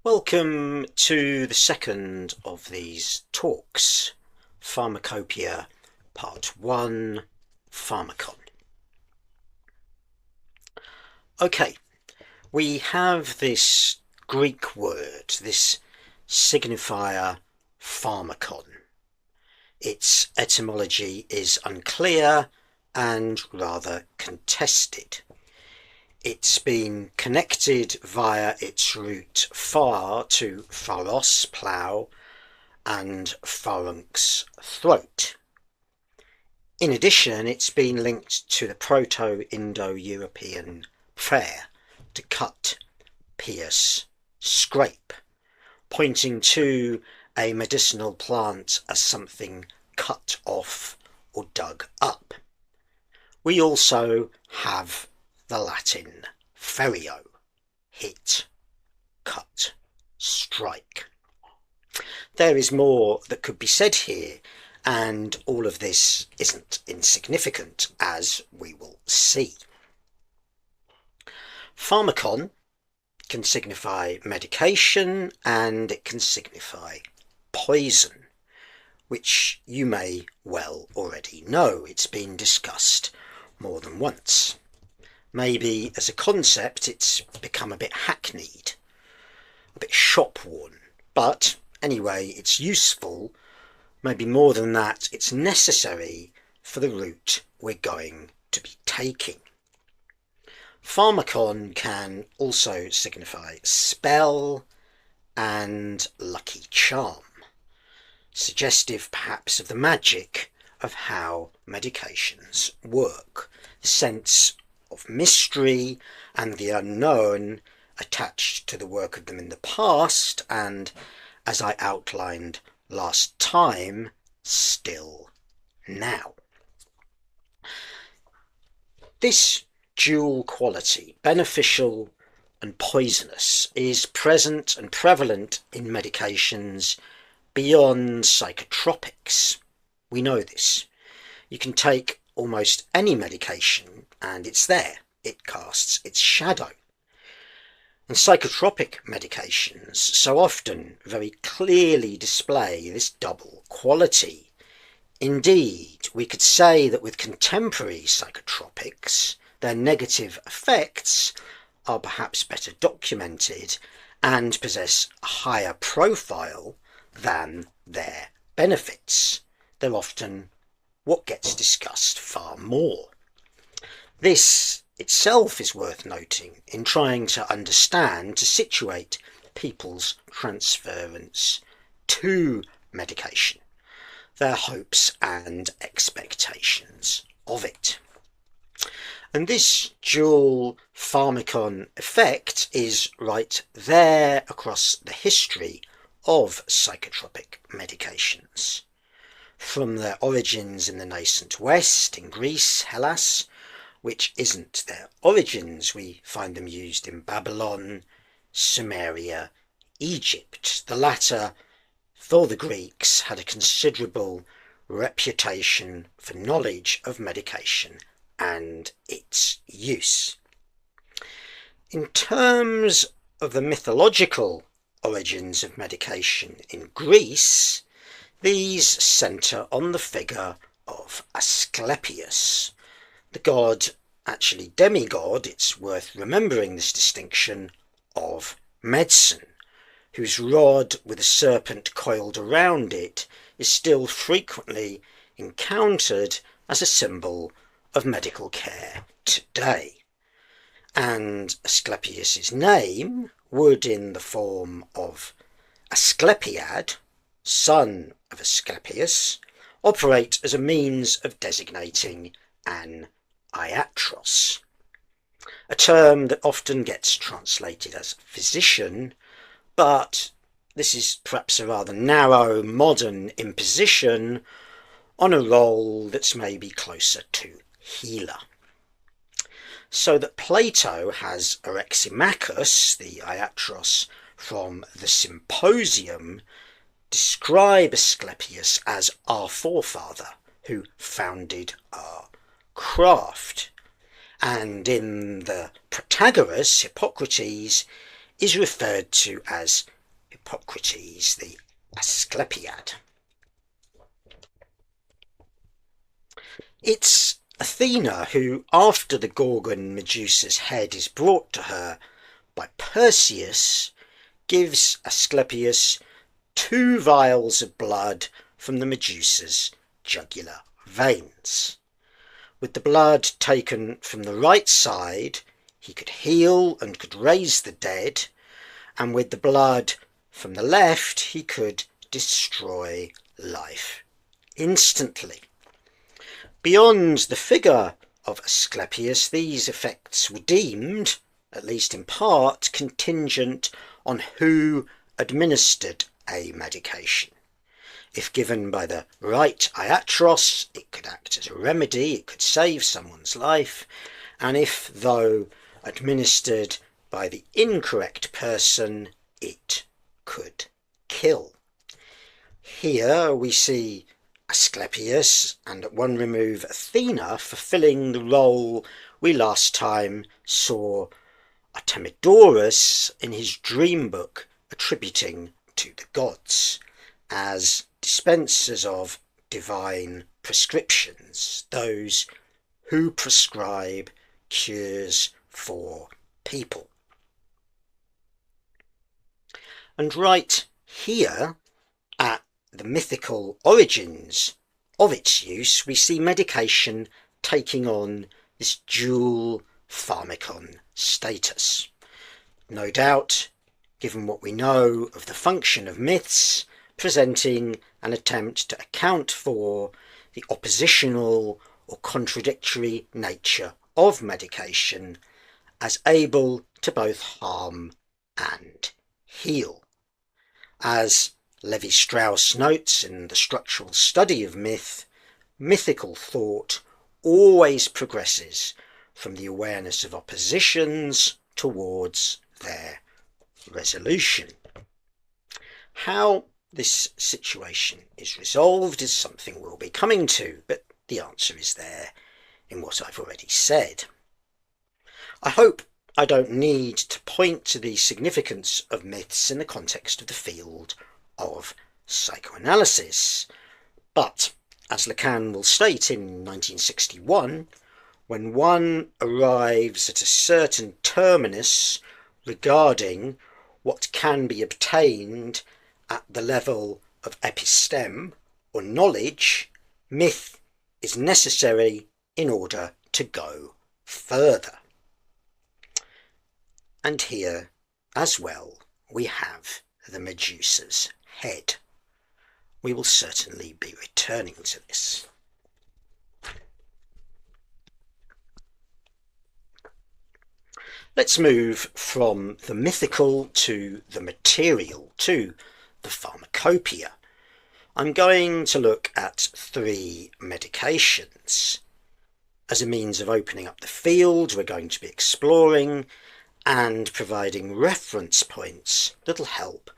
Welcome to the second of these talks, Pharmacopoeia Part 1, Pharmakon. Okay, we have this Greek word, this signifier pharmakon. Its etymology is unclear and rather contested. It's been connected via its root phar to pharos, plough, and pharynx, throat. In addition, it's been linked to the Proto-Indo-European prayer to cut, pierce, scrape, pointing to a medicinal plant as something cut off or dug up. We also have the Latin ferio, hit, cut, strike. There is more that could be said here, and all of this isn't insignificant, as we will see. Pharmakon can signify medication, and it can signify poison, which you may well already know. It's been discussed more than once. Maybe as a concept it's become a bit hackneyed, a bit shop-worn, but anyway, it's useful. Maybe more than that, it's necessary for the route we're going to be taking. Pharmakon can also signify spell and lucky charm, suggestive perhaps of the magic of how medications work, the sense of mystery and the unknown attached to the work of them in the past, and, as I outlined last time, still now. This dual quality, beneficial and poisonous, is present and prevalent in medications beyond psychotropics. We know this. You can take almost any medication and it's there. It casts its shadow. And psychotropic medications so often very clearly display this double quality. Indeed, we could say that with contemporary psychotropics, their negative effects are perhaps better documented and possess a higher profile than their benefits. They're often what gets discussed far more. This itself is worth noting in trying to understand, to situate people's transference to medication, their hopes and expectations of it. And this dual pharmakon effect is right there across the history of psychotropic medications. From their origins in the nascent West, in Greece, Hellas, which isn't their origins, we find them used in Babylon, Sumeria, Egypt. The latter, for the Greeks, had a considerable reputation for knowledge of medication and its use. In terms of the mythological origins of medication in Greece, these centre on the figure of Asclepius, the god, actually demigod, it's worth remembering this distinction, of medicine, whose rod with a serpent coiled around it is still frequently encountered as a symbol of medical care today. And Asclepius's name would, in the form of Asclepiad, son of Asclepius, operate as a means of designating an iatros, a term that often gets translated as physician, but this is perhaps a rather narrow modern imposition on a role that's maybe closer to healer. So that Plato has Eryximachus, the iatros from the Symposium, describe Asclepius as our forefather who founded our craft. And in the Protagoras, Hippocrates is referred to as Hippocrates, the Asclepiad. It's Athena who, after the Gorgon Medusa's head is brought to her by Perseus, gives Asclepius 2 vials of blood from the Medusa's jugular veins. With the blood taken from the right side, he could heal and could raise the dead, and with the blood from the left, he could destroy life instantly. Beyond the figure of Asclepius, these effects were deemed, at least in part, contingent on who administered a medication. If given by the right iatros, it could act as a remedy, it could save someone's life, and if, though administered by the incorrect person, it could kill. Here we see Asclepius and at one remove Athena fulfilling the role we last time saw Artemidorus in his dream book attributing to the gods, as dispensers of divine prescriptions, those who prescribe cures for people. And right here, at the mythical origins of its use, we see medication taking on this dual pharmakon status. No doubt, given what we know of the function of myths, presenting an attempt to account for the oppositional or contradictory nature of medication as able to both harm and heal. As Levi-Strauss notes in The Structural Study of Myth, mythical thought always progresses from the awareness of oppositions towards their resolution. How this situation is resolved is something we'll be coming to, but the answer is there in what I've already said. I hope I don't need to point to the significance of myths in the context of the field of psychoanalysis, but as Lacan will state in 1961, when one arrives at a certain terminus regarding what can be obtained at the level of episteme or knowledge, myth is necessary in order to go further. And here, as well, we have the Medusa's head. We will certainly be returning to this. Let's move from the mythical to the material, to the Pharmacopoeia. I'm going to look at 3 medications. As a means of opening up the field, we're going to be exploring and providing reference points that'll help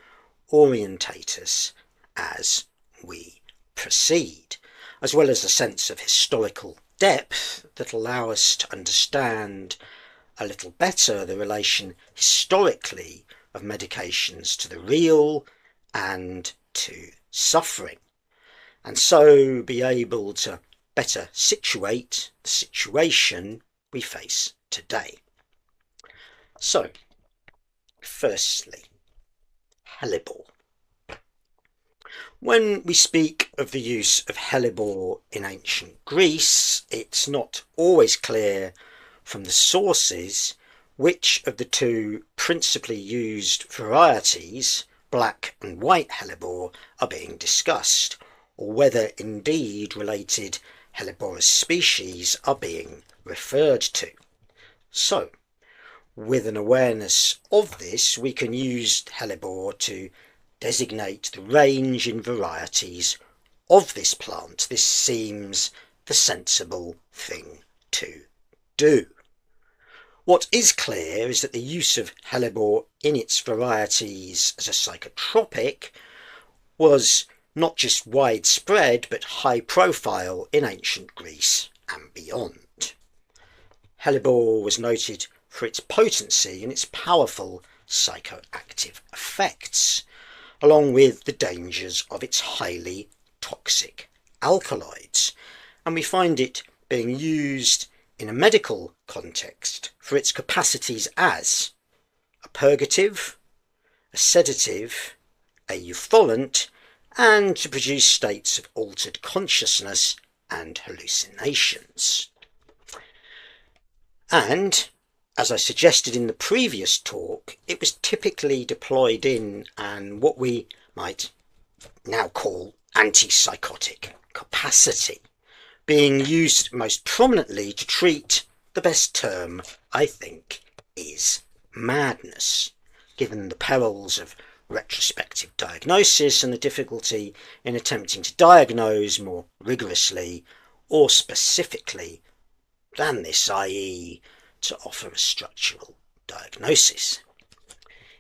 orientate us as we proceed, as well as a sense of historical depth that allow us to understand a little better the relation historically of medications to the real and to suffering, and so be able to better situate the situation we face today. So, firstly, Hellebore. When we speak of the use of Hellebore in ancient Greece, it's not always clear from the sources which of the 2 principally used varieties, black and white Hellebore, are being discussed, or whether indeed related Helleborus species are being referred to. So, with an awareness of this, we can use Hellebore to designate the range in varieties of this plant. This seems the sensible thing to do. What is clear is that the use of Hellebore in its varieties as a psychotropic was not just widespread but high profile in ancient Greece and beyond. Hellebore was noted for its potency and its powerful psychoactive effects, along with the dangers of its highly toxic alkaloids, and we find it being used in a medical context for its capacities as a purgative, a sedative, a eupholant, and to produce states of altered consciousness and hallucinations. And, as I suggested in the previous talk, it was typically deployed in what we might now call antipsychotic capacity, being used most prominently to treat, the best term, I think, is madness, given the perils of retrospective diagnosis and the difficulty in attempting to diagnose more rigorously or specifically than this, i.e. to offer a structural diagnosis.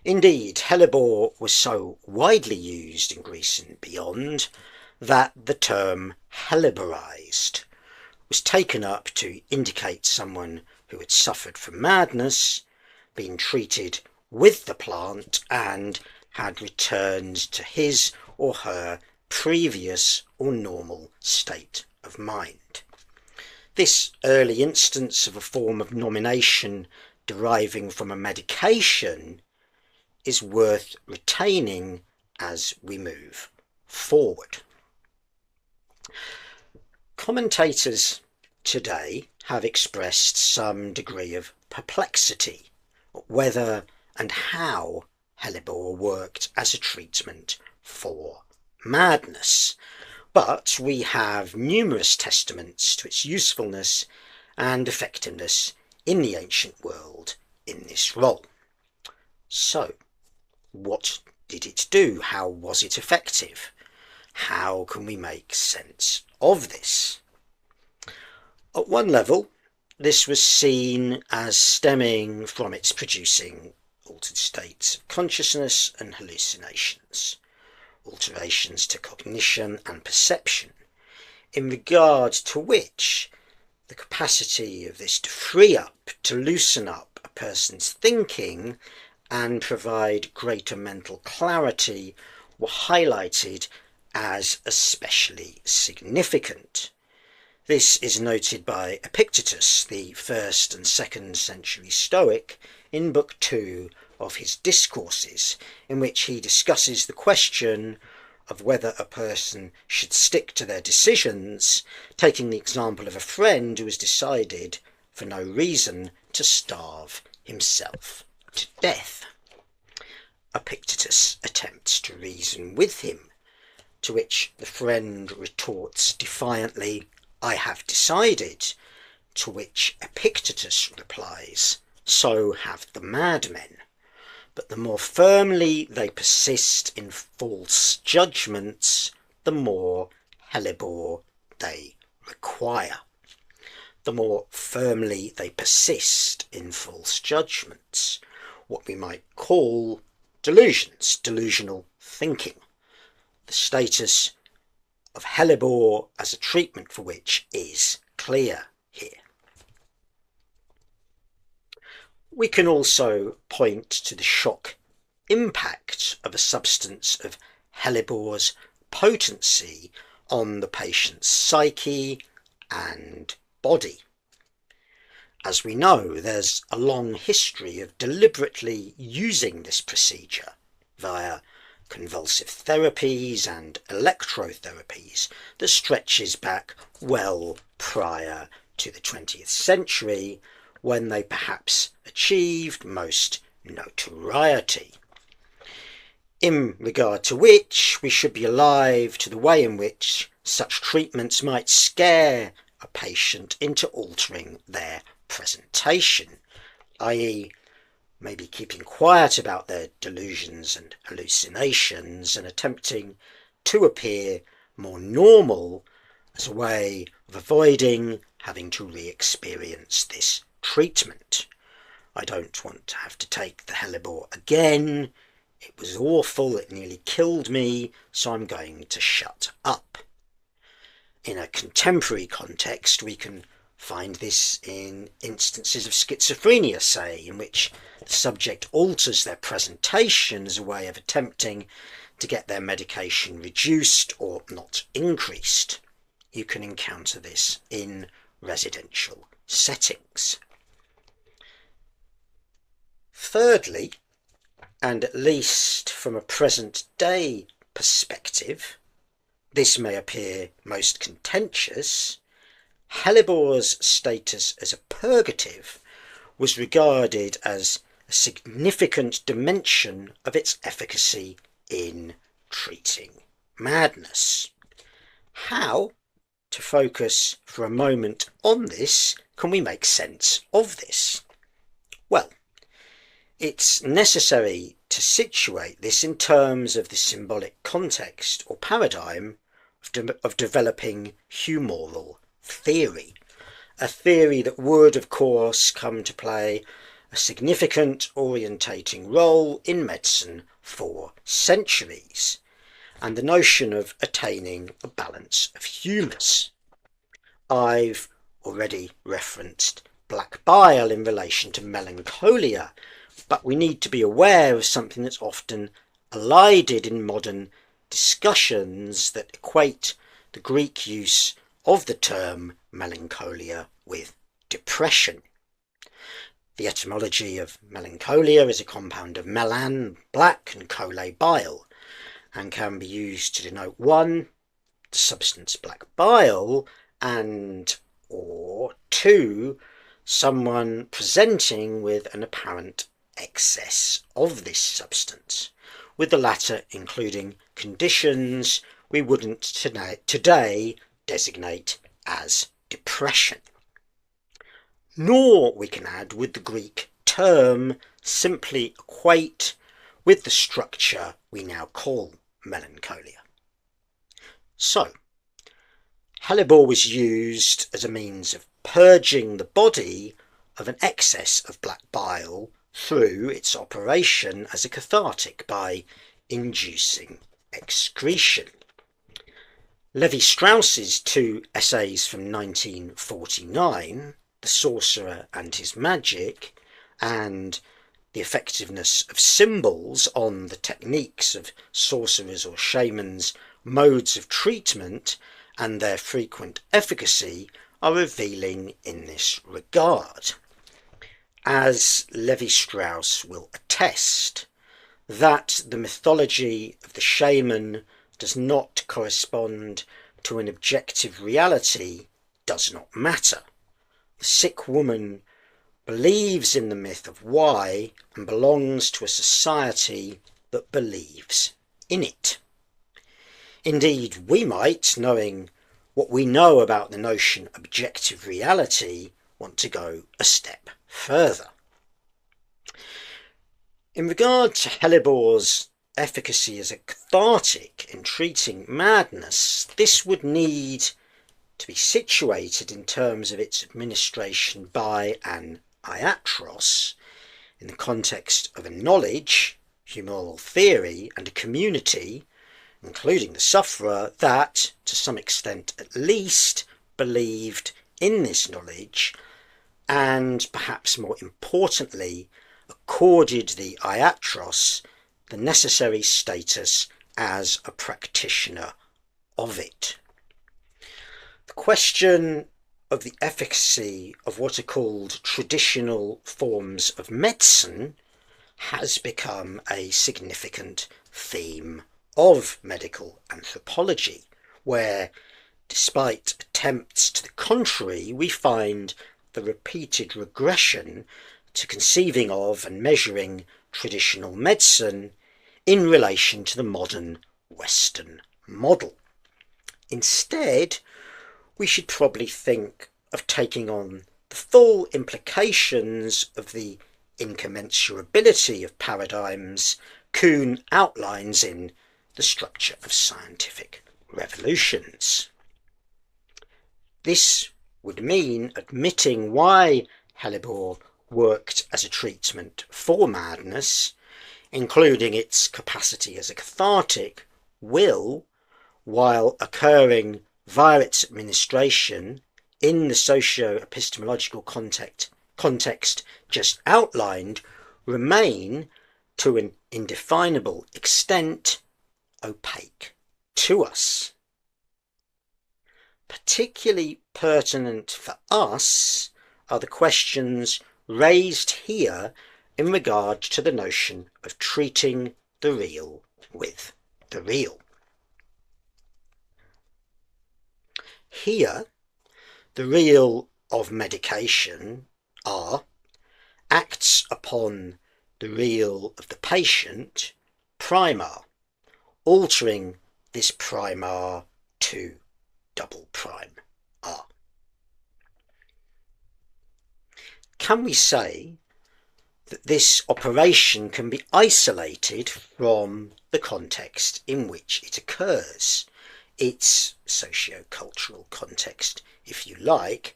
Indeed, Hellebore was so widely used in Greece and beyond that the term Helleborized was taken up to indicate someone who had suffered from madness, been treated with the plant, and had returned to his or her previous or normal state of mind. This early instance of a form of nomination deriving from a medication is worth retaining as we move forward. Commentators today have expressed some degree of perplexity whether and how Hellebore worked as a treatment for madness, but we have numerous testaments to its usefulness and effectiveness in the ancient world in this role. So, what did it do? How was it effective? How can we make sense of this? At one level, this was seen as stemming from its producing altered states of consciousness and hallucinations, alterations to cognition and perception, in regard to which the capacity of this to free up, to loosen up a person's thinking and provide greater mental clarity were highlighted as especially significant. This is noted by Epictetus, the 1st and 2nd century Stoic, in Book 2 of his Discourses, in which he discusses the question of whether a person should stick to their decisions, taking the example of a friend who has decided, for no reason, to starve himself to death. Epictetus attempts to reason with him, to which the friend retorts defiantly, "I have decided," to which Epictetus replies, "So have the madmen. But the more firmly they persist in false judgments, the more Hellebore they require." The more firmly they persist in false judgments, what we might call delusions, delusional thinking. The status of Hellebore as a treatment for which is clear here. We can also point to the shock impact of a substance of Hellebore's potency on the patient's psyche and body. As we know, there's a long history of deliberately using this procedure via convulsive therapies and electrotherapies that stretches back well prior to the 20th century, when they perhaps achieved most notoriety. In regard to which, we should be alive to the way in which such treatments might scare a patient into altering their presentation, i.e. maybe keeping quiet about their delusions and hallucinations and attempting to appear more normal as a way of avoiding having to re-experience this treatment. I don't want to have to take the Hellebore again. It was awful, it nearly killed me, so I'm going to shut up. In a contemporary context, we can find this in instances of schizophrenia, say, in which the subject alters their presentation as a way of attempting to get their medication reduced or not increased. You can encounter this in residential settings. Thirdly, and at least from a present-day perspective, this may appear most contentious, Hellebore's status as a purgative was regarded as a significant dimension of its efficacy in treating madness. How, to focus for a moment on this, can we make sense of this? Well, it's necessary to situate this in terms of the symbolic context or paradigm of developing humoral theory, a theory that would, of course, come to play a significant orientating role in medicine for centuries, and the notion of attaining a balance of humours. I've already referenced black bile in relation to melancholia, but we need to be aware of something that's often elided in modern discussions that equate the Greek use of the term melancholia with depression. The etymology of melancholia is a compound of melan, black, and chole, bile, and can be used to denote one, the substance black bile, and or two, someone presenting with an apparent excess of this substance, with the latter including conditions we wouldn't today designate as depression. Nor, we can add, would the Greek term simply equate with the structure we now call melancholia. So, Hellebore was used as a means of purging the body of an excess of black bile through its operation as a cathartic by inducing excretion. Levi-Strauss's two essays from 1949, The Sorcerer and His Magic, and The Effectiveness of Symbols on the techniques of sorcerers or shamans' modes of treatment and their frequent efficacy, are revealing in this regard. As Levi-Strauss will attest, that the mythology of the shaman does not correspond to an objective reality does not matter. The sick woman believes in the myth of why and belongs to a society that believes in it. Indeed, we might, knowing what we know about the notion of objective reality, want to go a step further. In regard to Hellebore's efficacy as a cathartic in treating madness, this would need to be situated in terms of its administration by an iatros, in the context of a knowledge, humoral theory, and a community, including the sufferer, that, to some extent at least, believed in this knowledge, and perhaps more importantly, accorded the iatros the necessary status as a practitioner of it. The question of the efficacy of what are called traditional forms of medicine has become a significant theme of medical anthropology, where, despite attempts to the contrary, we find the repeated regression to conceiving of and measuring traditional medicine in relation to the modern Western model. Instead, we should probably think of taking on the full implications of the incommensurability of paradigms Kuhn outlines in The Structure of Scientific Revolutions. This would mean admitting why Hellebore worked as a treatment for madness, including its capacity as a cathartic, will, while occurring via its administration in the socio-epistemological context just outlined remain to an indefinable extent opaque to us. Particularly pertinent for us are the questions raised here in regard to the notion of treating the real with the real. Here, the real of medication acts upon the real of the patient primar, altering this primar to double prime R. Can we say that this operation can be isolated from the context in which it occurs, its socio-cultural context, if you like,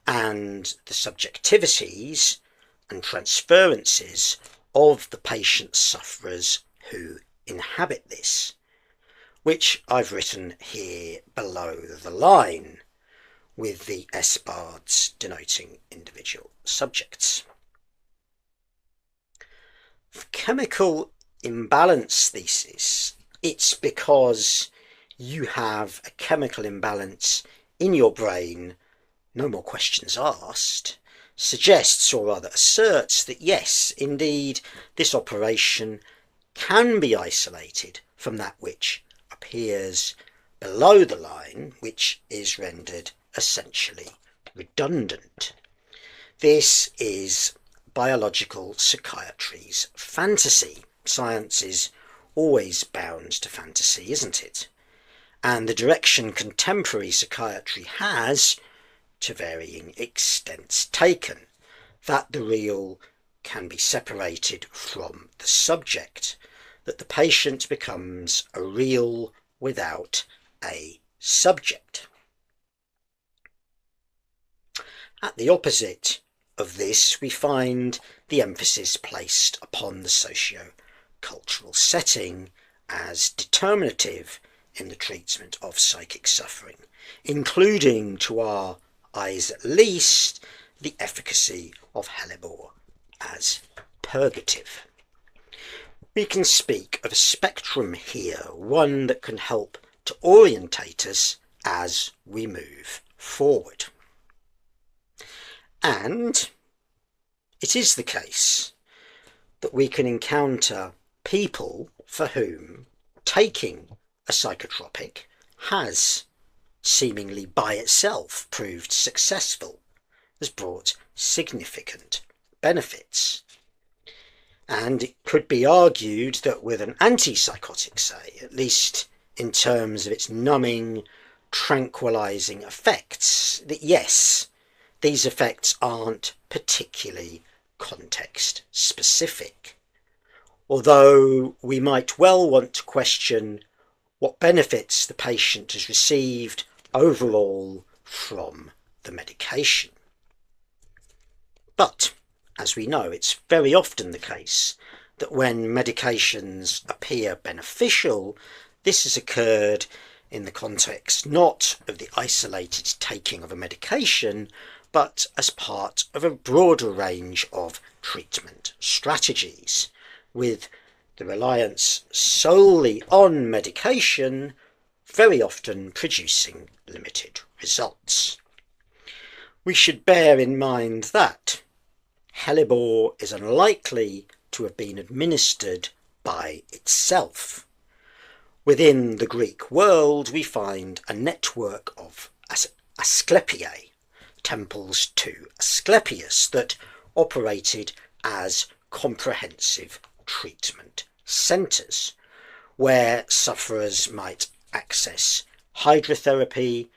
and the subjectivities and transferences of the patient sufferers who inhabit this, which I've written here below the line, with the S-bars denoting individual subjects. For chemical imbalance thesis, it's because you have a chemical imbalance in your brain, no more questions asked, suggests or rather asserts that yes, indeed, this operation can be isolated from that which appears below the line, which is rendered essentially redundant. This is biological psychiatry's fantasy. Science is always bound to fantasy, isn't it? And the direction contemporary psychiatry has, to varying extents taken, that the real can be separated from the subject, that the patient becomes a real without a subject. At the opposite of this, we find the emphasis placed upon the socio-cultural setting as determinative in the treatment of psychic suffering, including, to our eyes at least, the efficacy of Hellebore as purgative. We can speak of a spectrum here, one that can help to orientate us as we move forward. And it is the case that we can encounter people for whom taking a psychotropic has seemingly by itself proved successful, has brought significant benefits. And it could be argued that with an antipsychotic, say, at least in terms of its numbing, tranquilizing effects, that yes, these effects aren't particularly context specific. Although we might well want to question what benefits the patient has received overall from the medication. But, as we know, it's very often the case that when medications appear beneficial, this has occurred in the context not of the isolated taking of a medication, but as part of a broader range of treatment strategies, with the reliance solely on medication very often producing limited results. We should bear in mind that Hellebore is unlikely to have been administered by itself. Within the Greek world, we find a network of Asclepiae, temples to Asclepius, that operated as comprehensive treatment centres, where sufferers might access hydrotherapy,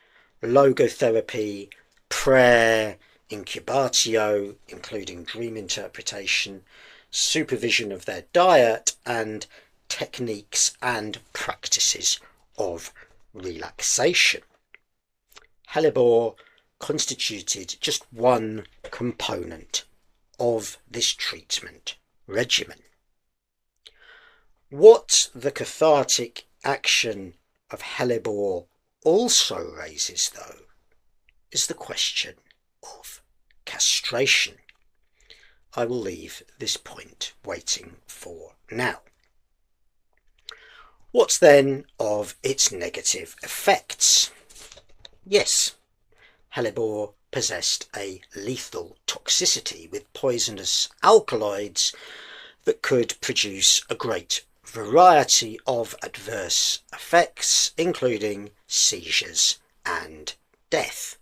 logotherapy, prayer, incubatio, including dream interpretation, supervision of their diet, and techniques and practices of relaxation. Hellebore constituted just one component of this treatment regimen. What the cathartic action of Hellebore also raises, though, is the question of castration. I will leave this point waiting for now. What then of its negative effects? Yes, Hellebore possessed a lethal toxicity with poisonous alkaloids that could produce a great variety of adverse effects, including seizures and death,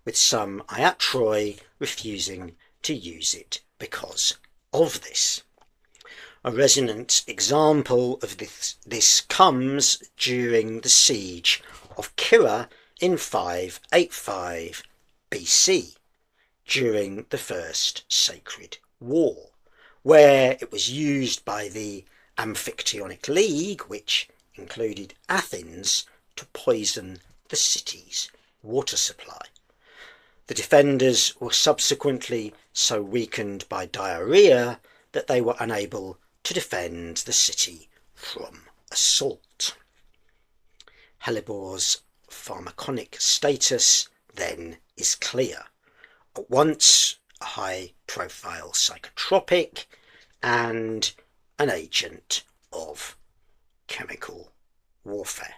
with some iatroi refusing to use it because of this. A resonant example of this comes during the siege of Kira in 585 BC, during the First Sacred War, where it was used by the Amphictyonic League, which included Athens, to poison the city's water supply. The defenders were subsequently so weakened by diarrhoea that they were unable to defend the city from assault. Hellebore's pharmaconic status then is clear. At once a high-profile psychotropic and an agent of chemical warfare.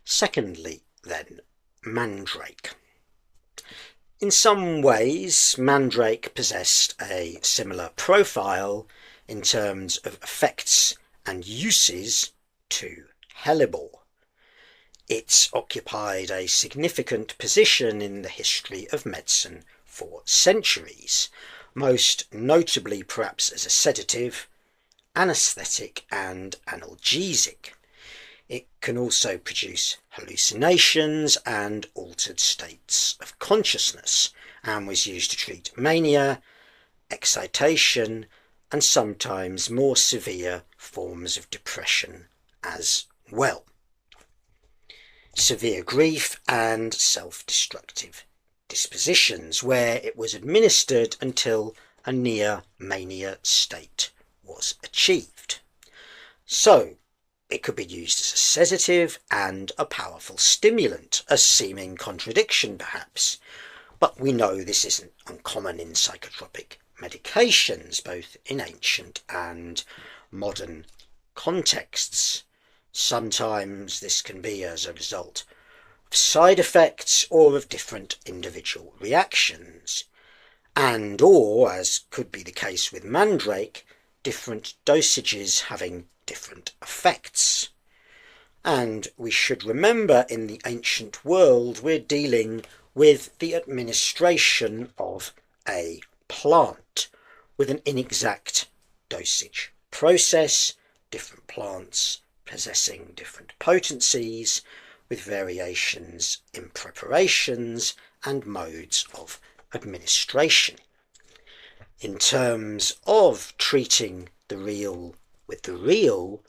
Secondly, then, Mandrake. In some ways, Mandrake possessed a similar profile in terms of effects and uses to Hellebore. It occupied a significant position in the history of medicine for centuries, most notably perhaps as a sedative, anaesthetic and analgesic. It can also produce hallucinations and altered states of consciousness, and was used to treat mania, excitation, and sometimes more severe forms of depression as well. Severe grief and self-destructive dispositions, where it was administered until a near mania state was achieved. So, it could be used as a sedative and a powerful stimulant, a seeming contradiction perhaps, but we know this isn't uncommon in psychotropic medications, both in ancient and modern contexts. Sometimes this can be as a result of side effects or of different individual reactions, and or, as could be the case with Mandrake, different dosages having different effects. And we should remember, in the ancient world, we're dealing with the administration of a plant with an inexact dosage process, different plants possessing different potencies, with variations in preparations and modes of administration. In terms of treating the real with the real,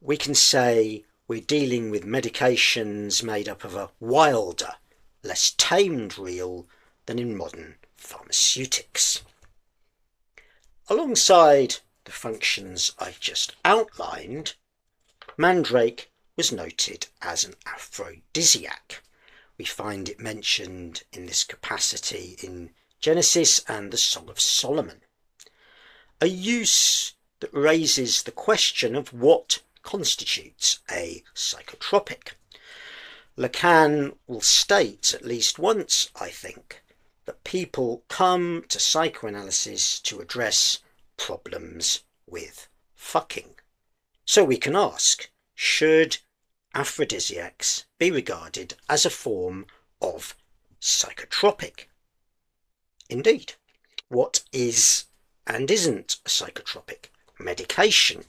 we can say we're dealing with medications made up of a wilder, less tamed real than in modern pharmaceutics. Alongside the functions I've just outlined, Mandrake was noted as an aphrodisiac. We find it mentioned in this capacity in Genesis and the Song of Solomon. A use that raises the question of what constitutes a psychotropic. Lacan will state at least once, I think, that people come to psychoanalysis to address problems with fucking. So we can ask, should aphrodisiacs be regarded as a form of psychotropic? Indeed. What is and isn't a psychotropic medication?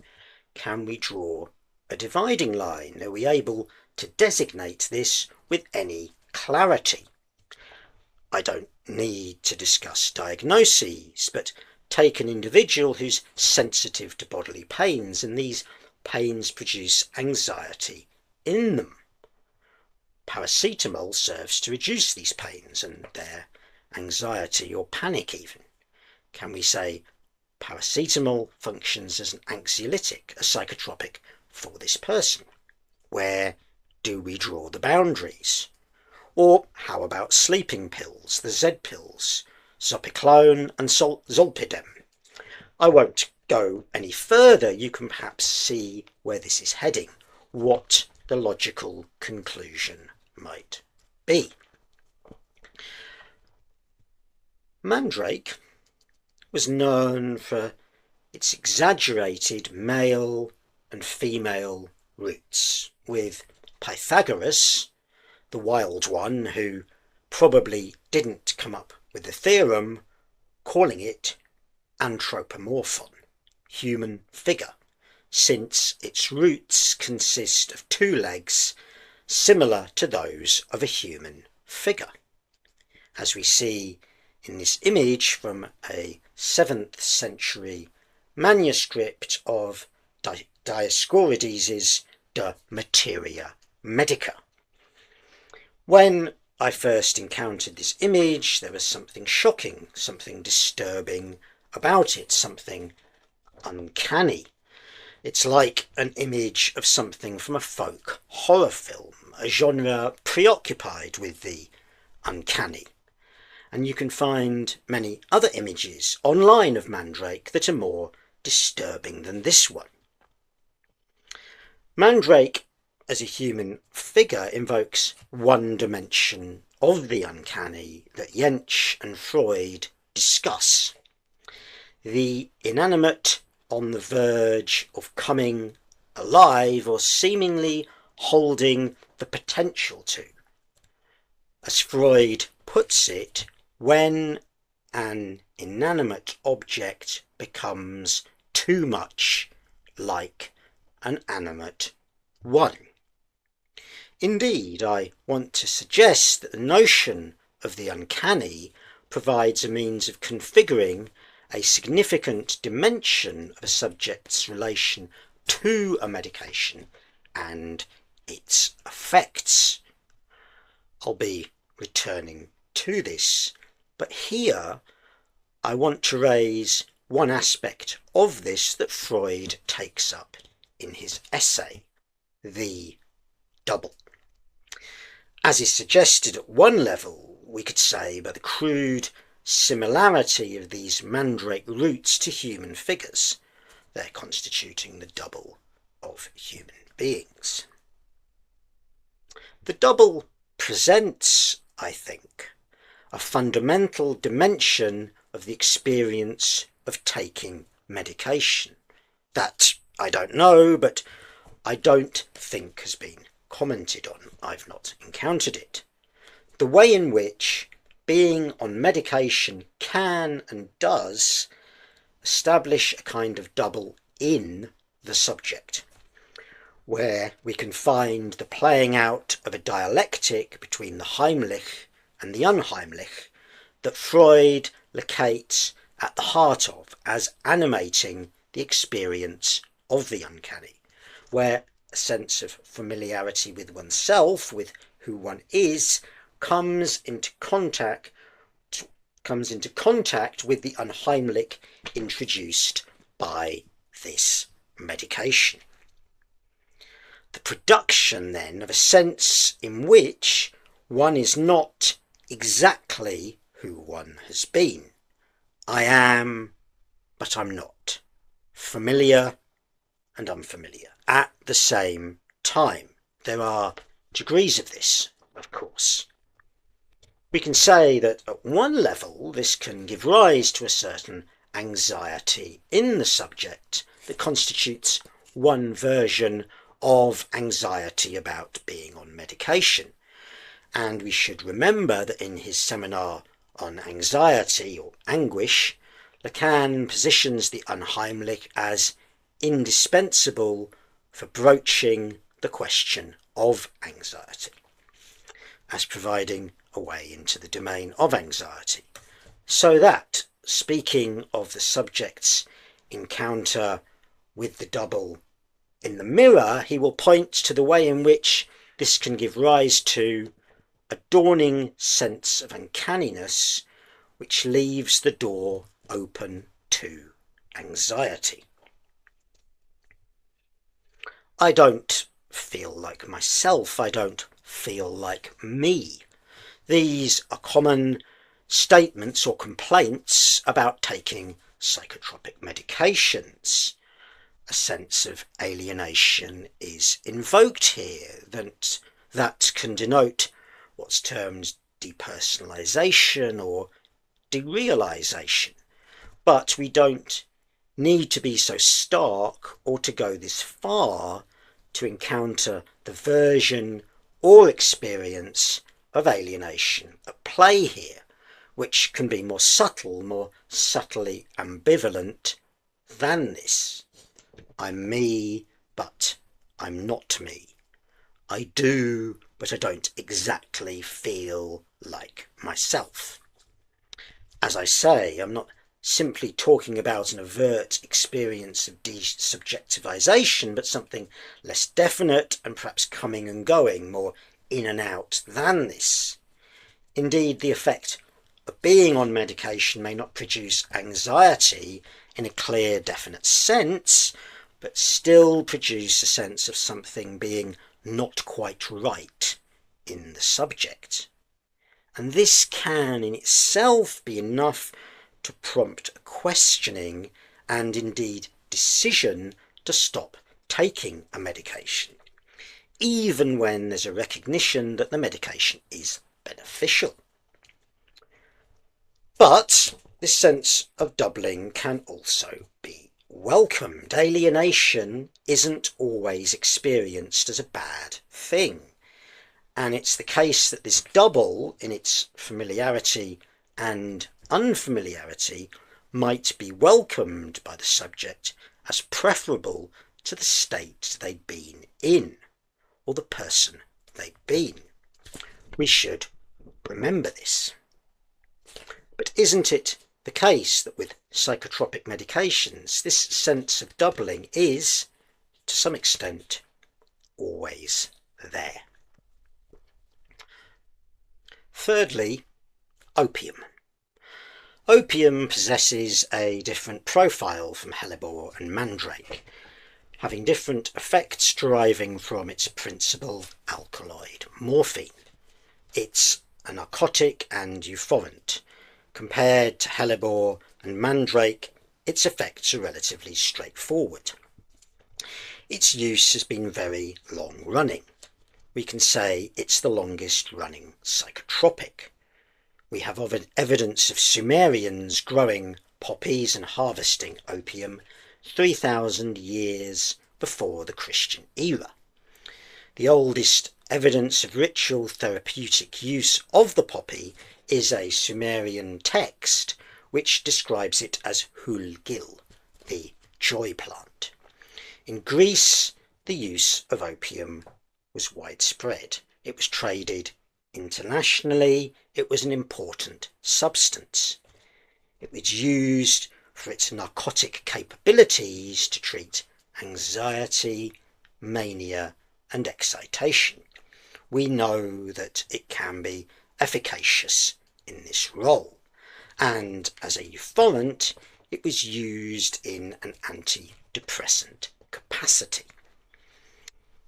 Can we draw a dividing line? Are we able to designate this with any clarity? I don't need to discuss diagnoses, but take an individual who's sensitive to bodily pains, and these pains produce anxiety in them. Paracetamol serves to reduce these pains and their anxiety or panic even. Can we say paracetamol functions as an anxiolytic, a psychotropic for this person? Where do we draw the boundaries? Or how about sleeping pills, the Z pills, zopiclone and zolpidem? I won't go any further. You can perhaps see where this is heading, what the logical conclusion might be. Mandrake was known for its exaggerated male and female roots, with Pythagoras, the wild one who probably didn't come up with the theorem, calling it anthropomorphon, human figure, since its roots consist of two legs similar to those of a human figure. As we see in this image from a 7th century manuscript of Dioscorides' De Materia Medica. When I first encountered this image, there was something shocking, something disturbing about it, something uncanny. It's like an image of something from a folk horror film, a genre preoccupied with the uncanny. And you can find many other images online of Mandrake that are more disturbing than this one. Mandrake as a human figure invokes one dimension of the uncanny that Jentsch and Freud discuss. The inanimate on the verge of coming alive or seemingly holding the potential to. As Freud puts it, when an inanimate object becomes too much like an animate one. Indeed, I want to suggest that the notion of the uncanny provides a means of configuring a significant dimension of a subject's relation to a medication and its effects. I'll be returning to this, but here I want to raise one aspect of this that Freud takes up in his essay, the double. As is suggested at one level, we could say by the crude similarity of these mandrake roots to human figures, they're constituting the double of human beings. The double presents, I think, a fundamental dimension of the experience of taking medication that I don't know, but I don't think has been commented on. I've not encountered it. The way in which being on medication can and does establish a kind of double in the subject, where we can find the playing out of a dialectic between the Heimlich and the unheimlich that Freud locates at the heart of as animating the experience of the uncanny, where a sense of familiarity with oneself, with who one is, comes into contact with the unheimlich introduced by this medication. The production then of a sense in which one is not exactly who one has been. I am, but I'm not. Familiar and unfamiliar at the same time. There are degrees of this, of course. We can say that at one level this can give rise to a certain anxiety in the subject that constitutes one version of anxiety about being on medication. And we should remember that in his seminar on anxiety or anguish, Lacan positions the unheimlich as indispensable for broaching the question of anxiety, as providing a way into the domain of anxiety, so that, speaking of the subject's encounter with the double in the mirror, he will point to the way in which this can give rise to a dawning sense of uncanniness, which leaves the door open to anxiety. I don't feel like myself. I don't feel like me. These are common statements or complaints about taking psychotropic medications. A sense of alienation is invoked here that can denote what's termed depersonalization or derealization. But we don't need to be so stark or to go this far to encounter the version or experience of alienation at play here, which can be more subtle, more subtly ambivalent than this. I'm me, but I'm not me. I do, but I don't exactly feel like myself. As I say, I'm not simply talking about an overt experience of desubjectivization, but something less definite and perhaps coming and going, more in and out than this. Indeed, the effect of being on medication may not produce anxiety in a clear, definite sense, but still produce a sense of something being not quite right in the subject. And this can in itself be enough to prompt a questioning and indeed decision to stop taking a medication, even when there's a recognition that the medication is beneficial. But this sense of doubling can also be welcomed. Alienation isn't always experienced as a bad thing. And it's the case that this double in its familiarity and unfamiliarity might be welcomed by the subject as preferable to the state they'd been in, or the person they'd been. We should remember this. But isn't it the case that with psychotropic medications, this sense of doubling is, to some extent, always there? Thirdly, opium. Opium possesses a different profile from Hellebore and Mandrake, having different effects deriving from its principal alkaloid, morphine. It's a narcotic and euphorant. Compared to Hellebore and Mandrake, its effects are relatively straightforward. Its use has been very long-running. We can say it's the longest-running psychotropic. We have evidence of Sumerians growing poppies and harvesting opium 3,000 years before the Christian era. The oldest evidence of ritual therapeutic use of the poppy is a Sumerian text which describes it as hulgil, the joy plant. In Greece, the use of opium was widespread. It was traded internationally. It was an important substance. It was used for its narcotic capabilities to treat anxiety, mania, and excitation. We know that it can be efficacious in this role, and as a euphorant, it was used in an antidepressant capacity.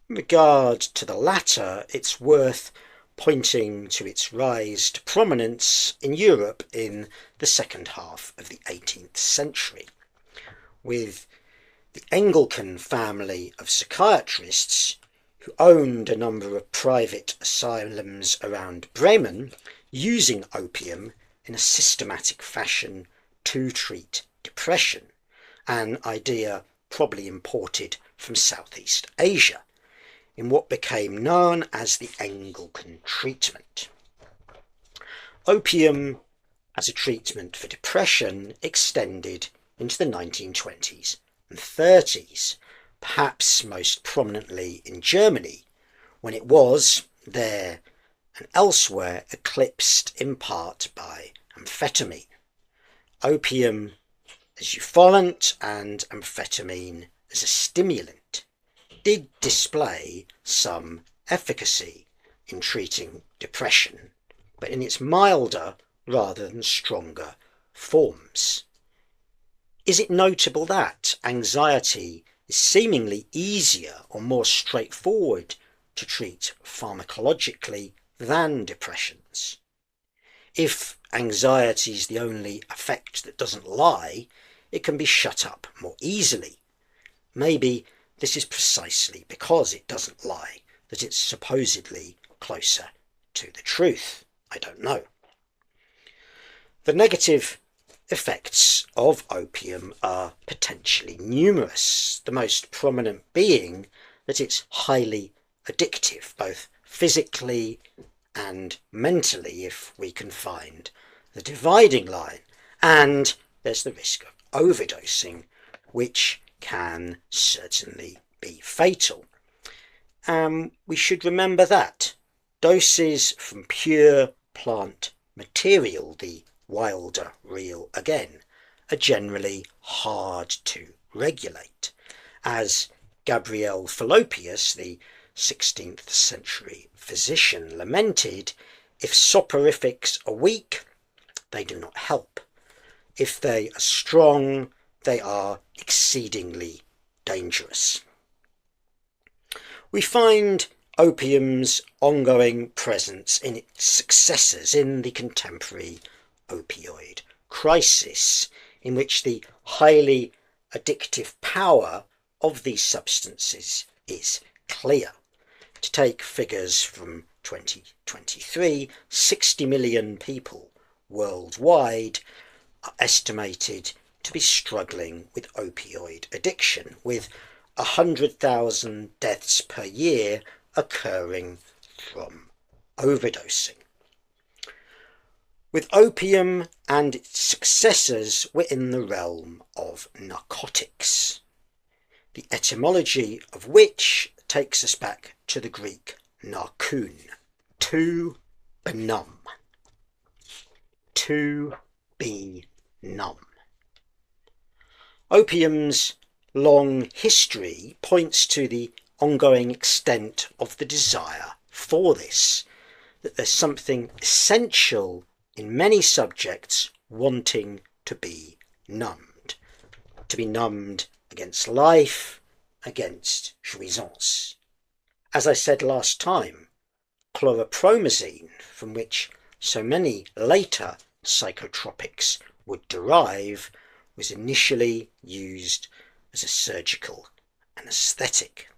In regard to the latter, it's worth pointing to its rise to prominence in Europe in the second half of the 18th century, with the Anglican family of psychiatrists who owned a number of private asylums around Bremen using opium in a systematic fashion to treat depression, an idea probably imported from Southeast Asia, in what became known as the Anglican treatment. Opium as a treatment for depression extended into the 1920s and 30s, perhaps most prominently in Germany, when it was, there and elsewhere, eclipsed in part by amphetamine. Opium as euphorant and amphetamine as a stimulant did display some efficacy in treating depression, but in its milder rather than stronger forms. Is it notable that anxiety is seemingly easier or more straightforward to treat pharmacologically than depressions. If anxiety is the only affect that doesn't lie, it can be shut up more easily. Maybe this is precisely because it doesn't lie that it's supposedly closer to the truth. I don't know. The negative effects of opium are potentially numerous, the most prominent being that it's highly addictive, both physically and mentally, if we can find the dividing line. And there's the risk of overdosing, which can certainly be fatal. We should remember that doses from pure plant material, the wilder real again, are generally hard to regulate. As Gabriel Fallopius, the 16th century physician, lamented, if soporifics are weak, they do not help. If they are strong, they are exceedingly dangerous. We find opium's ongoing presence in its successors in the contemporary opioid crisis, in which the highly addictive power of these substances is clear. To take figures from 2023, 60 million people worldwide are estimated to be struggling with opioid addiction, with 100,000 deaths per year occurring from overdosing. With opium and its successors, we're in the realm of narcotics, the etymology of which takes us back to the Greek narkoon, to benumb, to be numb. Opium's long history points to the ongoing extent of the desire for this, that there's something essential in many subjects wanting to be numbed against life, against jouissance. As I said last time, chloropromazine, from which so many later psychotropics would derive, was initially used as a surgical anaesthetic.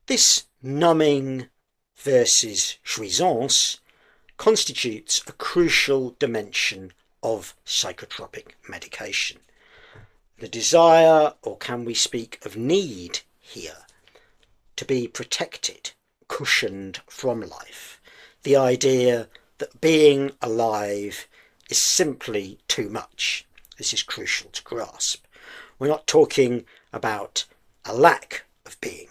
This numbing versus jouissance constitutes a crucial dimension of psychotropic medication. The desire, or can we speak of need here, to be protected, cushioned from life. The idea that being alive is simply too much. This is crucial to grasp. We're not talking about a lack of being,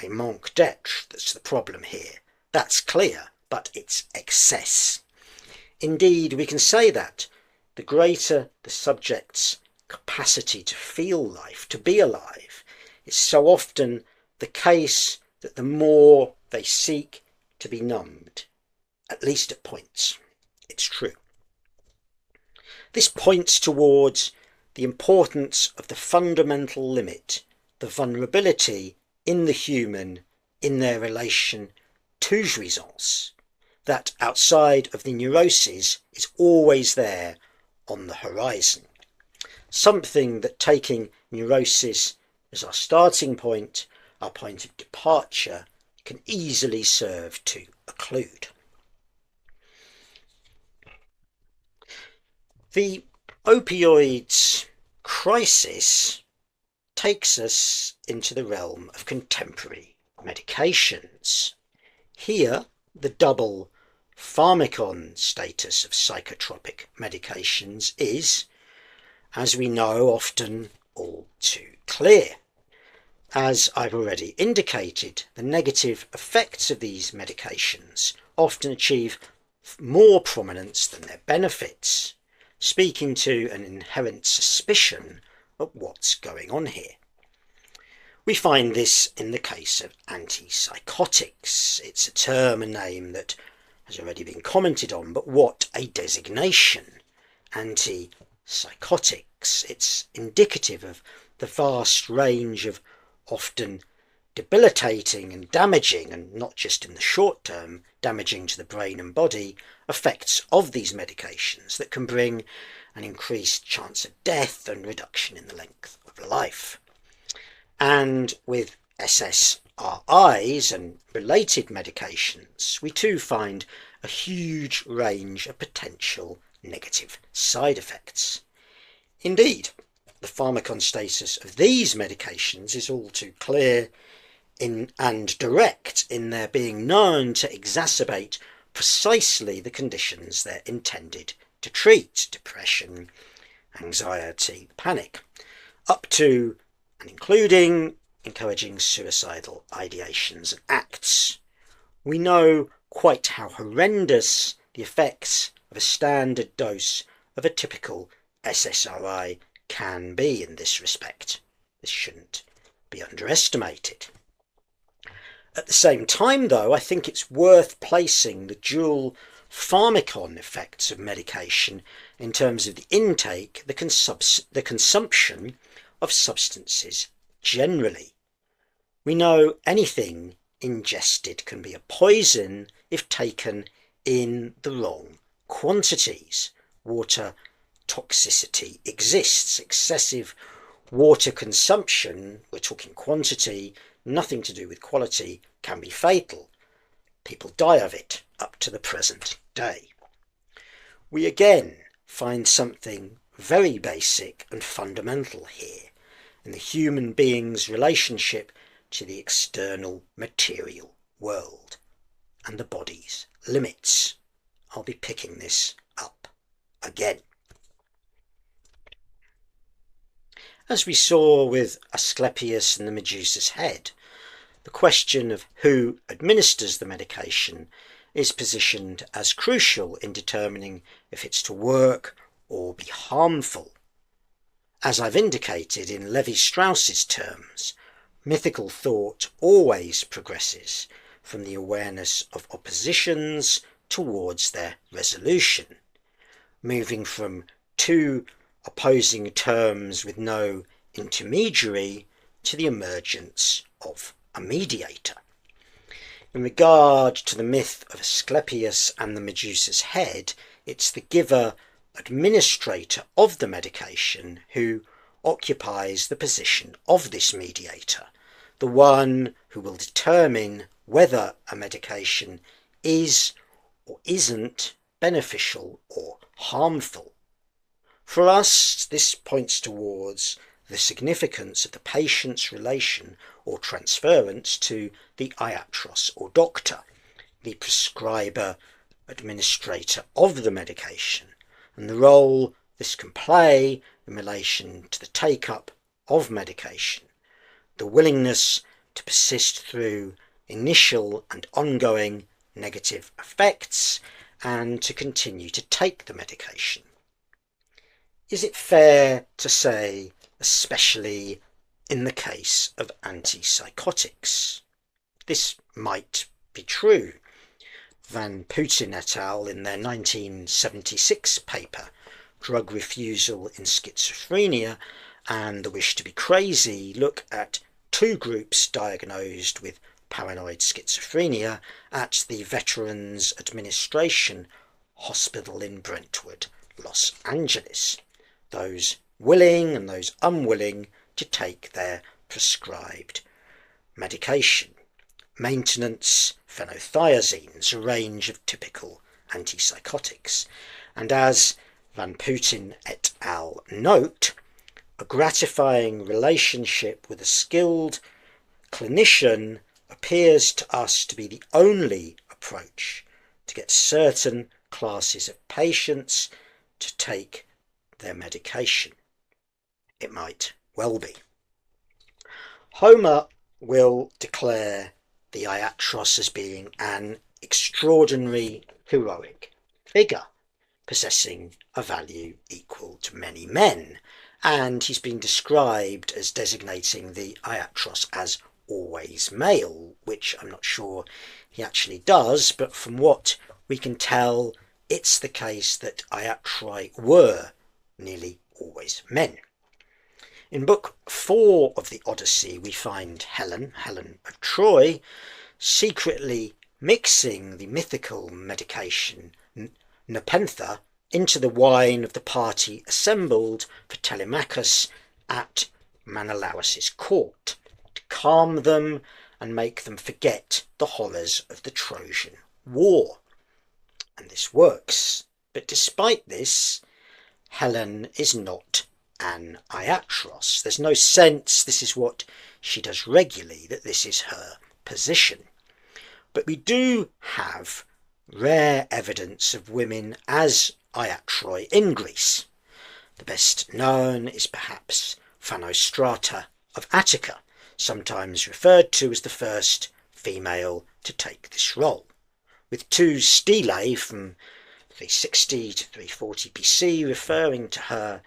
a manque d'être, that's the problem here. That's clear, but it's excess. Indeed, we can say that the greater the subject's capacity to feel life, to be alive, is so often the case that the more they seek to be numbed, at least at points. It's true. This points towards the importance of the fundamental limit, the vulnerability in the human in their relation to jouissance, that outside of the neuroses is always there on the horizon. Something that, taking neurosis as our starting point, our point of departure, can easily serve to occlude. The opioids crisis takes us into the realm of contemporary medications. Here, the double pharmakon status of psychotropic medications is, as we know, often all too clear. As I've already indicated, the negative effects of these medications often achieve more prominence than their benefits, speaking to an inherent suspicion of what's going on here. We find this in the case of antipsychotics. It's a term, a name that has already been commented on, but what a designation. Antipsychotics. It's indicative of the vast range of often debilitating and damaging, and not just in the short term, damaging to the brain and body, effects of these medications that can bring an increased chance of death and reduction in the length of life. And with SSRIs and related medications, we too find a huge range of potential negative side effects. Indeed, the pharmakon status of these medications is all too clear and direct in their being known to exacerbate precisely the conditions they're intended to treat: depression, anxiety, panic, up to and including encouraging suicidal ideations and acts. We know quite how horrendous the effects of a standard dose of a typical SSRI can be in this respect. This shouldn't be underestimated. At the same time, though, I think it's worth placing the dual pharmakon effects of medication in terms of the intake, the consumption of substances generally. We know anything ingested can be a poison if taken in the wrong quantities. Water toxicity exists. Excessive water consumption, we're talking quantity, nothing to do with quality, can be fatal. People die of it up to the present day. We again find something very basic and fundamental here in the human being's relationship to the external material world and the body's limits. I'll be picking this up again. As we saw with Asclepius and the Medusa's head, the question of who administers the medication is positioned as crucial in determining if it's to work or be harmful. As I've indicated in Levi-Strauss's terms, mythical thought always progresses from the awareness of oppositions towards their resolution, moving from two opposing terms with no intermediary to the emergence of a mediator. In regard to the myth of Asclepius and the Medusa's head, it's the giver administrator of the medication who occupies the position of this mediator, the one who will determine whether a medication is or isn't beneficial or harmful. For us, this points towards the significance of the patient's relation or transference to the iatros or doctor, the prescriber, administrator of the medication, and the role this can play in relation to the take-up of medication, the willingness to persist through initial and ongoing negative effects, and to continue to take the medication. Is it fair to say, especially in the case of antipsychotics? This might be true. Van Putten et al. In their 1976 paper, Drug Refusal in Schizophrenia and the Wish to be Crazy, look at two groups diagnosed with paranoid schizophrenia at the Veterans Administration Hospital in Brentwood, Los Angeles. Those willing and those unwilling to take their prescribed medication. Maintenance phenothiazines, a range of typical antipsychotics. And as Van Putten et al. Note, a gratifying relationship with a skilled clinician appears to us to be the only approach to get certain classes of patients to take their medication. It might well be. Homer will declare the iatros as being an extraordinary heroic figure, possessing a value equal to many men, and he's been described as designating the iatros as always male, which I'm not sure he actually does, but from what we can tell, it's the case that iatroi were nearly always men. In Book 4 of the Odyssey we find Helen of Troy, secretly mixing the mythical medication Nepenthe into the wine of the party assembled for Telemachus at Menelaus's court, to calm them and make them forget the horrors of the Trojan War. And this works. But despite this, Helen is not an iatros. There's no sense this is what she does regularly, that this is her position. But we do have rare evidence of women as iatroi in Greece. The best known is perhaps Phanostrata of Attica, sometimes referred to as the first female to take this role, with two stelae from 360 to 340 BC referring to her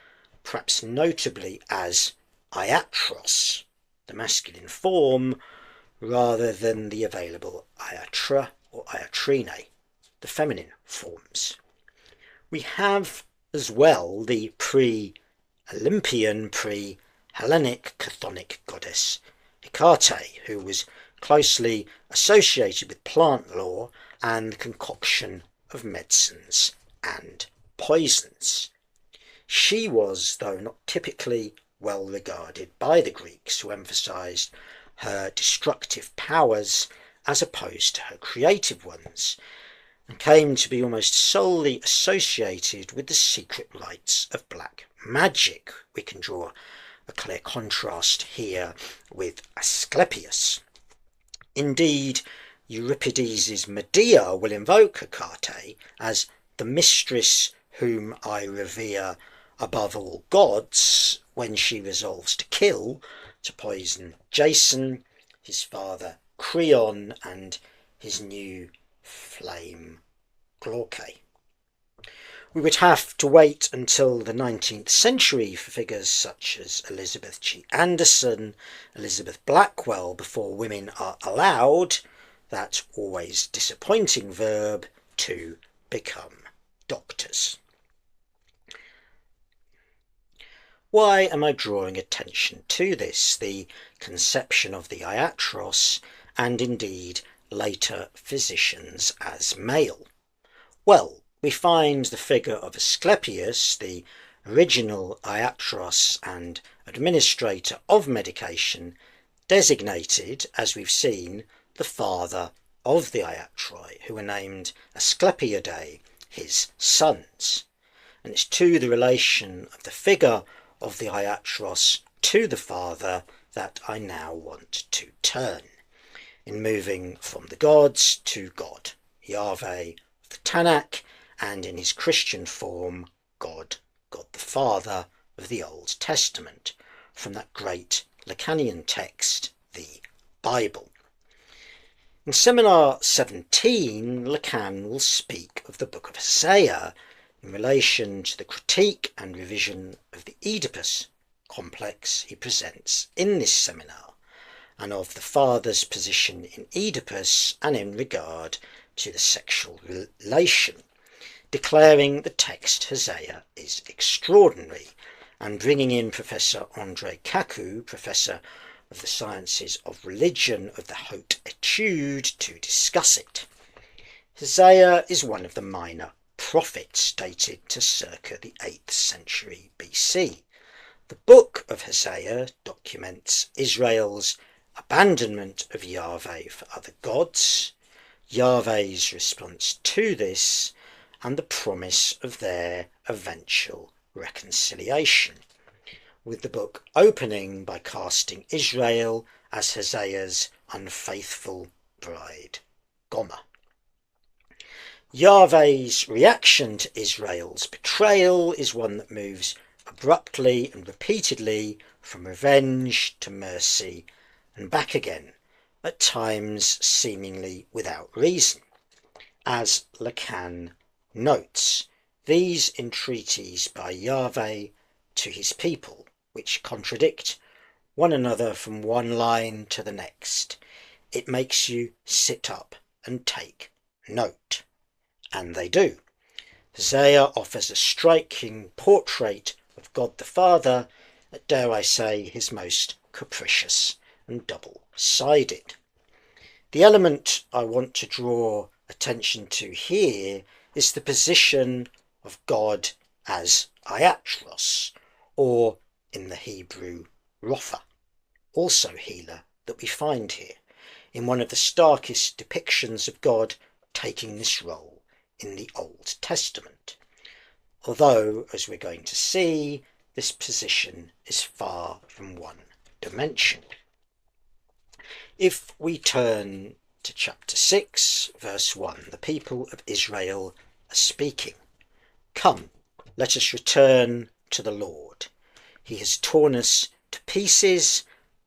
perhaps notably as iatros, the masculine form, rather than the available iatra or iatrine, the feminine forms. We have as well the pre-Olympian, pre-Hellenic chthonic goddess Hecate, who was closely associated with plant lore and the concoction of medicines and poisons. She was, though not typically well regarded by the Greeks, who emphasised her destructive powers as opposed to her creative ones, and came to be almost solely associated with the secret rites of black magic. We can draw a clear contrast here with Asclepius. Indeed, Euripides' Medea will invoke Hecate as the mistress whom I revere above all gods, when she resolves to kill, to poison Jason, his father Creon, and his new flame Glauce. We would have to wait until the 19th century for figures such as Elizabeth G. Anderson, Elizabeth Blackwell, before women are allowed, that always disappointing verb, to become doctors. Why am I drawing attention to this, the conception of the iatros, and indeed later physicians as male? Well, we find the figure of Asclepius, the original iatros and administrator of medication, designated, as we've seen, the father of the iatroi, who were named Asclepiadae, his sons. And it's to the relation of the figure of the iatros to the father that I now want to turn, in moving from the gods to God, Yahweh of the Tanakh, and in his Christian form, God the Father of the Old Testament, from that great Lacanian text, the Bible. In Seminar 17, Lacan will speak of the book of Hosea in relation to the critique and revision of the Oedipus complex he presents in this seminar, and of the father's position in Oedipus and in regard to the sexual relation, declaring the text Hosea is extraordinary, and bringing in Professor André Kaku, Professor of the Sciences of Religion of the Haute Etude, to discuss it. Hosea is one of the minor prophets dated to circa the 8th century BC. The book of Hosea documents Israel's abandonment of Yahweh for other gods, Yahweh's response to this, and the promise of their eventual reconciliation, with the book opening by casting Israel as Hosea's unfaithful bride, Gomer. Yahweh's reaction to Israel's betrayal is one that moves abruptly and repeatedly from revenge to mercy and back again, at times seemingly without reason. As Lacan notes, these entreaties by Yahweh to his people, which contradict one another from one line to the next, it makes you sit up and take note. And they do. Hosea offers a striking portrait of God the Father dare I say, his most capricious and double-sided. The element I want to draw attention to here is the position of God as iatros, or in the Hebrew, Rapha, also healer, that we find here, in one of the starkest depictions of God taking this role in the Old Testament. Although, as we're going to see, this position is far from one-dimensional. If we turn to chapter 6, verse 1, the people of Israel are speaking. Come, let us return to the Lord. He has torn us to pieces,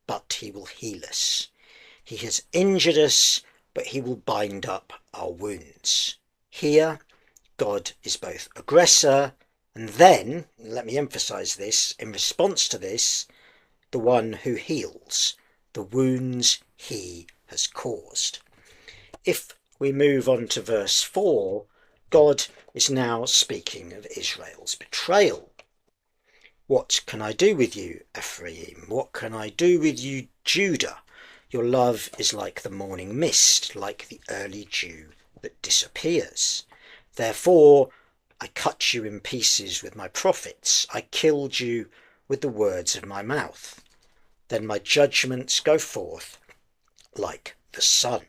but he will heal us. He has injured us, but he will bind up our wounds. Here, God is both aggressor and then, let me emphasize this, in response to this, the one who heals the wounds he has caused. If we move on to verse 4, God is now speaking of Israel's betrayal. What can I do with you, Ephraim? What can I do with you, Judah? Your love is like the morning mist, like the early dew that disappears. Therefore, I cut you in pieces with my prophets. I killed you with the words of my mouth. Then my judgments go forth like the sun.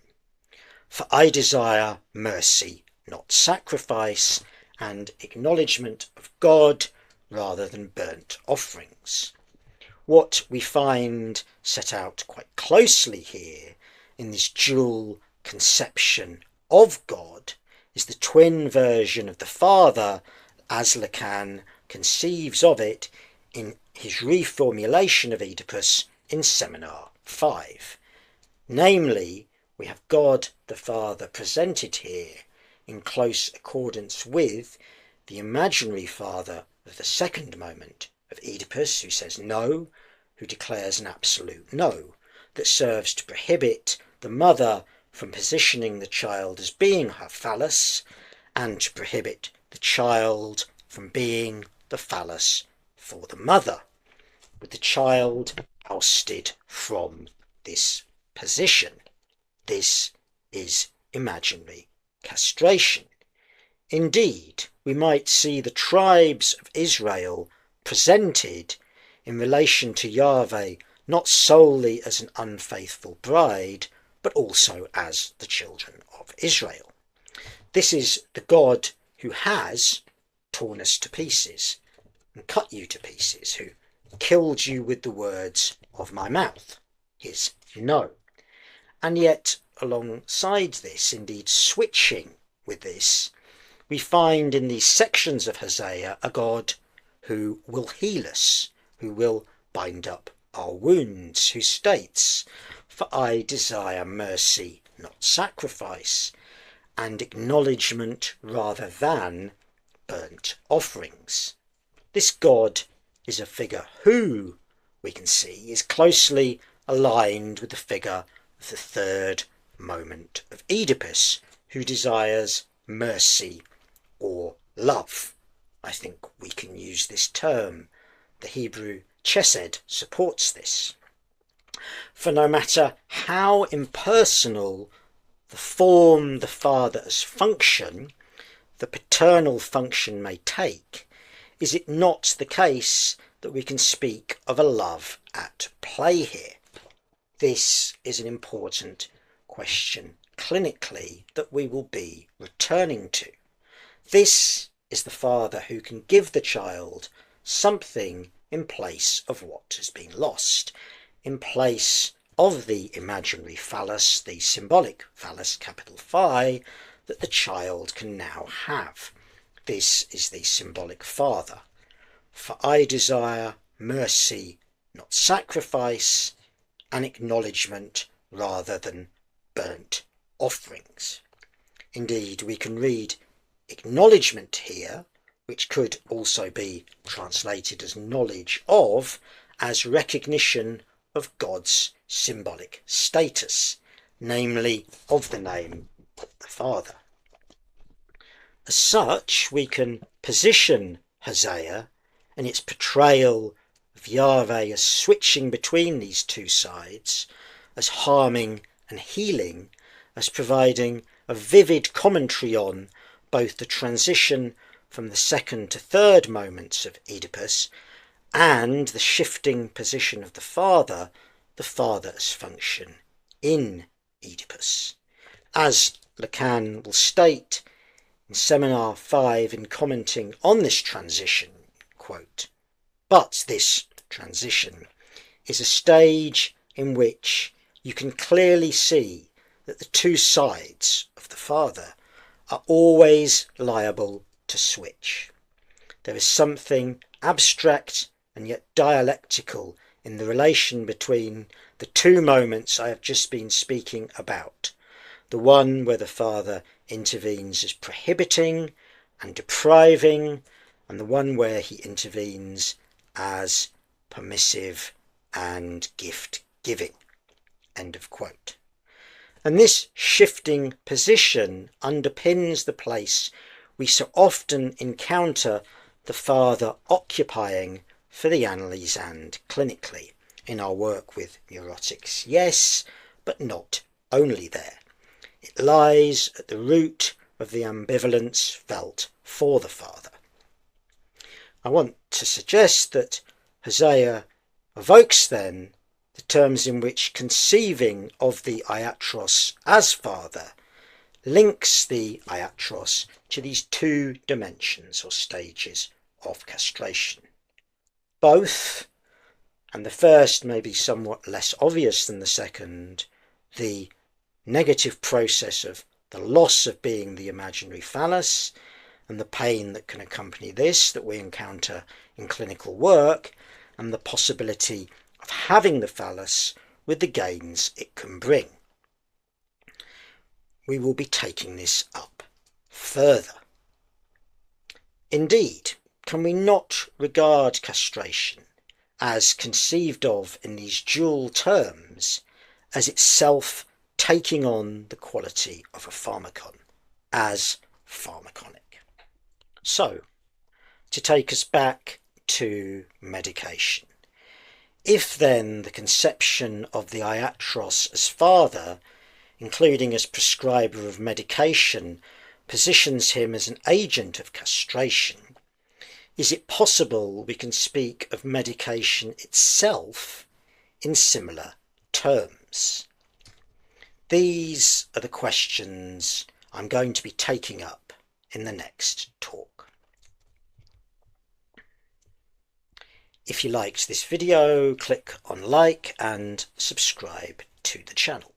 For I desire mercy, not sacrifice, and acknowledgement of God rather than burnt offerings. What we find set out quite closely here in this dual conception of God is the twin version of the Father as Lacan conceives of it in his reformulation of Oedipus in Seminar 5. Namely, we have God the Father presented here in close accordance with the imaginary father of the second moment of Oedipus, who says no, who declares an absolute no, that serves to prohibit the mother from positioning the child as being her phallus, and to prohibit the child from being the phallus for the mother, with the child ousted from this position. This is imaginary castration. Indeed, we might see the tribes of Israel presented in relation to Yahweh not solely as an unfaithful bride, but also as the children of Israel. This is the God who has torn us to pieces and cut you to pieces, who killed you with the words of my mouth, his no. And yet, alongside this, indeed switching with this, we find in these sections of Hosea a God who will heal us, who will bind up our wounds, who states, for I desire mercy, not sacrifice, and acknowledgement rather than burnt offerings. This God is a figure who, we can see, is closely aligned with the figure of the third moment of Oedipus, who desires mercy or love. I think we can use this term. The Hebrew chesed supports this. For no matter how impersonal the form the Father as function, the paternal function may take, is it not the case that we can speak of a love at play here? This is an important question clinically that we will be returning to. This is the Father who can give the child something in place of what has been lost, in place of the imaginary phallus, the symbolic phallus, capital Phi, that the child can now have. This is the symbolic Father. For I desire mercy, not sacrifice, and acknowledgement rather than burnt offerings. Indeed, we can read acknowledgement here, which could also be translated as knowledge of, as recognition of God's symbolic status, namely of the name of the Father. As such, we can position Hosea and its portrayal of Yahweh as switching between these two sides, as harming and healing, as providing a vivid commentary on both the transition from the second to third moments of Oedipus and the shifting position of the father as function in Oedipus. As Lacan will state in Seminar 5 in commenting on this transition, quote, "But this transition is a stage in which you can clearly see that the two sides of the father are always liable to switch. There is something abstract and yet dialectical in the relation between the two moments I have just been speaking about, the one where the father intervenes as prohibiting and depriving, and the one where he intervenes as permissive and gift-giving." End of quote. And this shifting position underpins the place we so often encounter the father occupying for the analyse and clinically in our work with neurotics. Yes, but not only there. It lies at the root of the ambivalence felt for the father. I want to suggest that Hosea evokes then the terms in which conceiving of the iatros as father links the iatros to these two dimensions or stages of castration. Both, and the first may be somewhat less obvious than the second, the negative process of the loss of being the imaginary phallus and the pain that can accompany this that we encounter in clinical work, and the possibility of having the phallus with the gains it can bring. We will be taking this up further. Indeed, can we not regard castration as conceived of in these dual terms as itself taking on the quality of a pharmakon, as pharmaconic? So, to take us back to medication. If then the conception of the iatros as father, including as prescriber of medication, positions him as an agent of castration, is it possible we can speak of medication itself in similar terms? These are the questions I'm going to be taking up in the next talk. If you liked this video, click on like and subscribe to the channel.